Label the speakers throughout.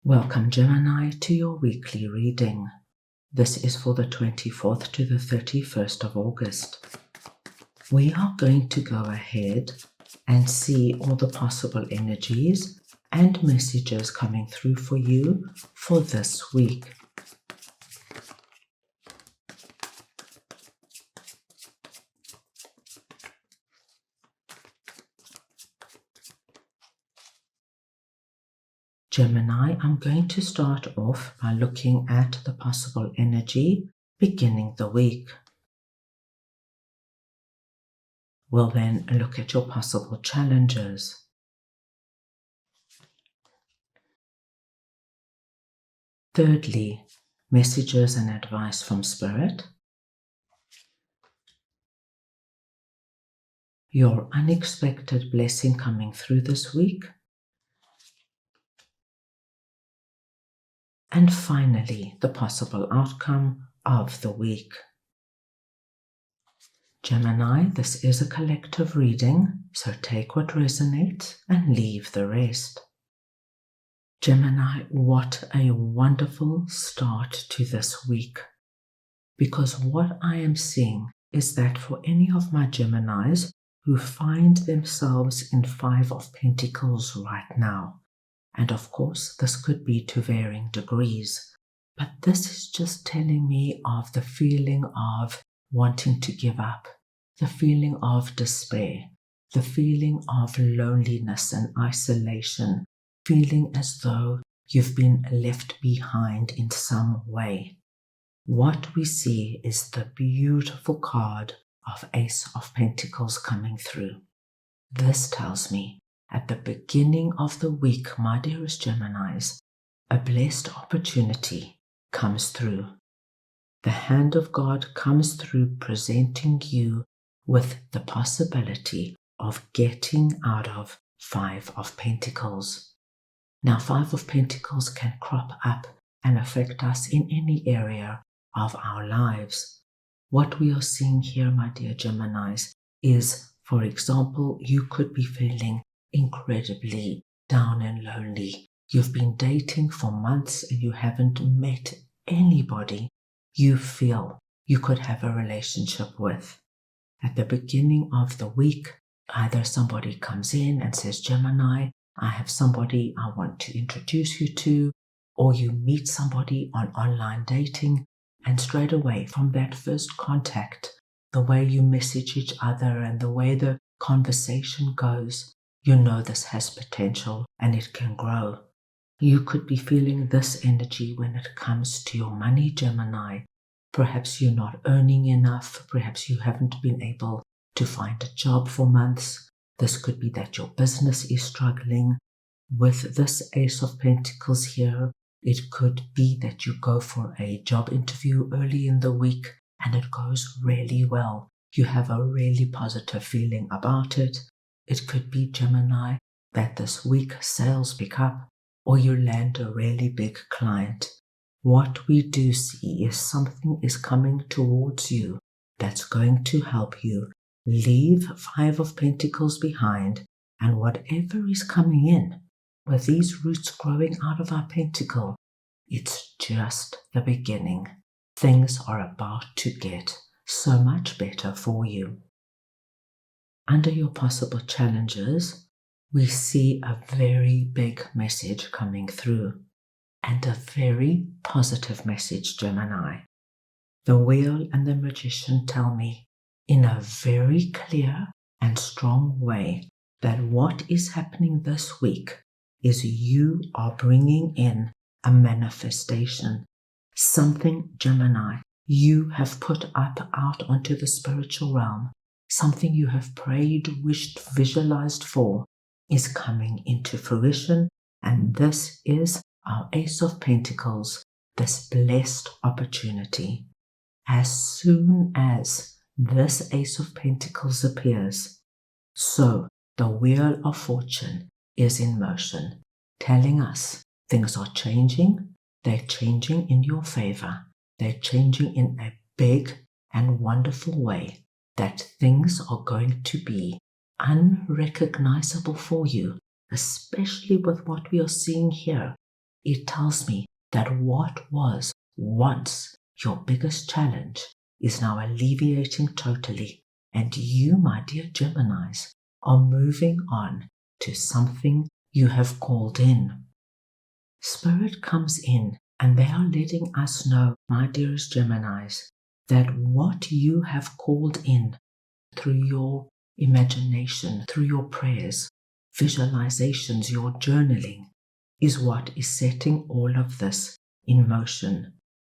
Speaker 1: Welcome, Gemini, to your weekly reading. This is for the 24th to the 31st of August. We are going to go ahead and see all the possible energies and messages coming through for you for this week. Gemini, I'm going to start off by looking at the possible energy beginning the week. We'll then look at your possible challenges. Thirdly, messages and advice from Spirit. Your unexpected blessing coming through this week. And finally, the possible outcome of the week. Gemini, this is a collective reading, so take what resonates and leave the rest. Gemini, what a wonderful start to this week. Because what I am seeing is that for any of my Geminis who find themselves in 5 of Pentacles right now, and of course, this could be to varying degrees. But this is just telling me of the feeling of wanting to give up, the feeling of despair, the feeling of loneliness and isolation, feeling as though you've been left behind in some way. What we see is the beautiful card of Ace of Pentacles coming through. This tells me at the beginning of the week, my dearest Geminis, a blessed opportunity comes through. The hand of God comes through, presenting you with the possibility of getting out of 5 of Pentacles. Now, 5 of Pentacles can crop up and affect us in any area of our lives. What we are seeing here, my dear Geminis, is, for example, you could be feeling incredibly down and lonely. You've been dating for months and you haven't met anybody you feel you could have a relationship with. At the beginning of the week, either somebody comes in and says, Gemini, I have somebody I want to introduce you to, or you meet somebody on online dating, and straight away from that first contact, the way you message each other and the way the conversation goes, you know this has potential and it can grow. You could be feeling this energy when it comes to your money, Gemini. Perhaps you're not earning enough. Perhaps you haven't been able to find a job for months. This could be that your business is struggling. With this Ace of Pentacles here, it could be that you go for a job interview early in the week and it goes really well. You have a really positive feeling about it. It could be, Gemini, that this week sales pick up or you land a really big client. What we do see is something is coming towards you that's going to help you leave 5 of Pentacles behind, and whatever is coming in, with these roots growing out of our pentacle, it's just the beginning. Things are about to get so much better for you. Under your possible challenges, we see a very big message coming through, and a very positive message, Gemini. The Wheel and the Magician tell me in a very clear and strong way that what is happening this week is you are bringing in a manifestation. Something, Gemini, you have put up out onto the spiritual realm. Something you have prayed, wished, visualized for is coming into fruition, and this is our Ace of Pentacles, this blessed opportunity. As soon as this Ace of Pentacles appears, so the Wheel of Fortune is in motion, telling us things are changing. They're changing in your favor. They're changing in a big and wonderful way, that things are going to be unrecognizable for you, especially with what we are seeing here it tells me that what was once your biggest challenge is now alleviating totally, and you, my dear Geminis, are moving on to something you have called in. Spirit comes in and they are letting us know, my dearest Geminis, that what you have called in through your imagination, through your prayers, visualizations, your journaling, is what is setting all of this in motion.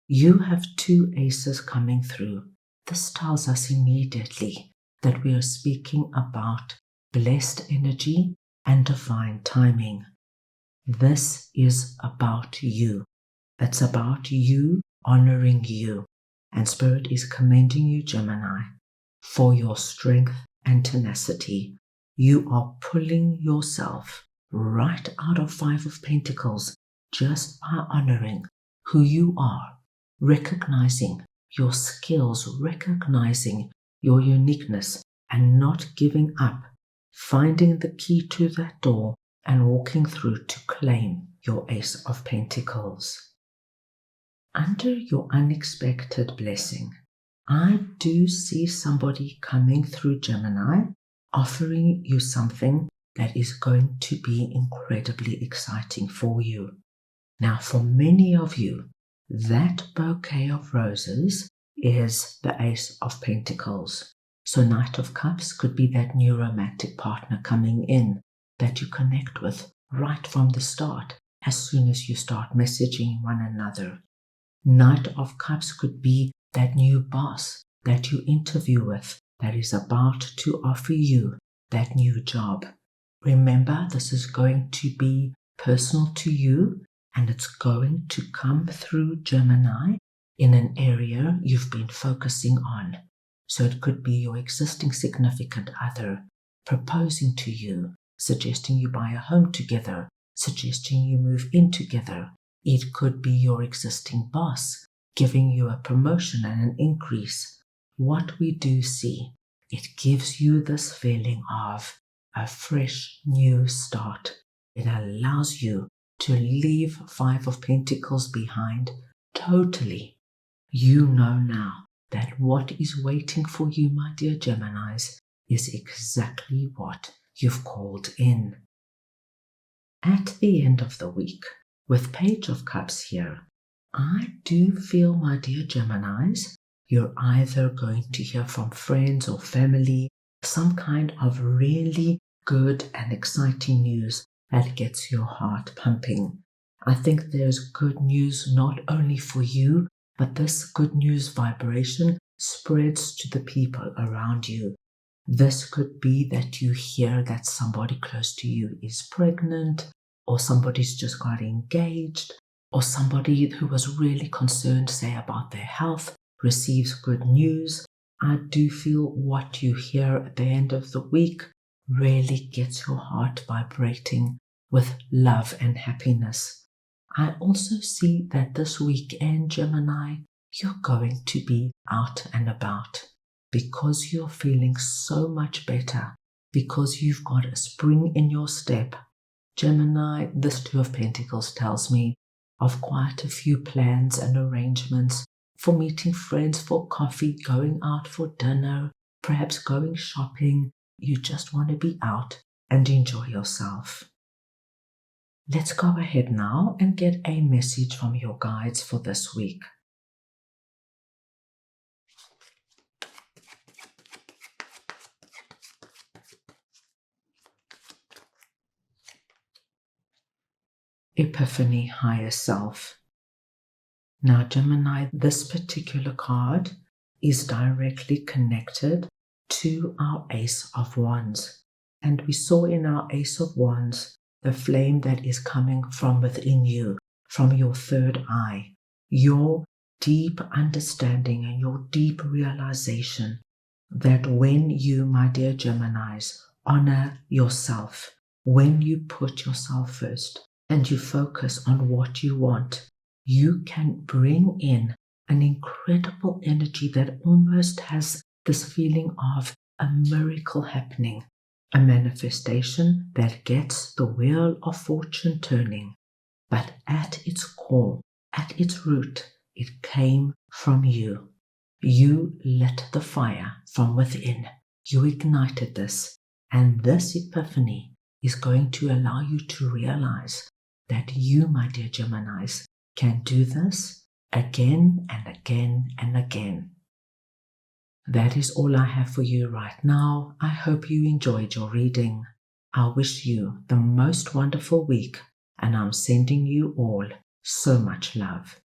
Speaker 1: You have 2 aces coming through. This tells us immediately that we are speaking about blessed energy and divine timing. This is about you. It's about you honoring you. And Spirit is commending you, Gemini, for your strength and tenacity. You are pulling yourself right out of 5 of Pentacles just by honoring who you are, recognizing your skills, recognizing your uniqueness, and not giving up, finding the key to that door and walking through to claim your Ace of Pentacles. Under your unexpected blessing, I do see somebody coming through, Gemini, offering you something that is going to be incredibly exciting for you. Now, for many of you, that bouquet of roses is the Ace of Pentacles. So Knight of Cups could be that new romantic partner coming in that you connect with right from the start, as soon as you start messaging one another. Knight of Cups could be that new boss that you interview with that is about to offer you that new job. Remember, this is going to be personal to you, and it's going to come through, Gemini, in an area you've been focusing on. So it could be your existing significant other proposing to you, suggesting you buy a home together, suggesting you move in together. It could be your existing boss giving you a promotion and an increase. What we do see, it gives you this feeling of a fresh new start. It allows you to leave 5 of Pentacles behind totally. You know now that what is waiting for you, my dear Geminis, is exactly what you've called in. At the end of the week, with Page of Cups here, I do feel, my dear Geminis, you're either going to hear from friends or family some kind of really good and exciting news that gets your heart pumping. I think there's good news not only for you, but this good news vibration spreads to the people around you. This could be that you hear that somebody close to you is pregnant, or somebody's just got engaged, or somebody who was really concerned, say, about their health, receives good news. I do feel what you hear at the end of the week really gets your heart vibrating with love and happiness. I also see that this weekend, Gemini, you're going to be out and about because you're feeling so much better, because you've got a spring in your step. Gemini, this 2 of Pentacles tells me of quite a few plans and arrangements for meeting friends for coffee, going out for dinner, perhaps going shopping. You just want to be out and enjoy yourself. Let's go ahead now and get a message from your guides for this week. Epiphany, Higher Self. Now, Gemini, this particular card is directly connected to our Ace of Wands. And we saw in our Ace of Wands the flame that is coming from within you, from your third eye, your deep understanding and your deep realization that when you, my dear Geminis, honor yourself, when you put yourself first and you focus on what you want, you can bring in an incredible energy that almost has this feeling of a miracle happening, a manifestation that gets the wheel of fortune turning. but at its core, at its root, it came from you. You lit the fire from within. You ignited this, and this epiphany is going to allow you to realize that you, my dear Geminis, can do this again and again and again. That is all I have for you right now. I hope you enjoyed your reading. I wish you the most wonderful week, and I'm sending you all so much love.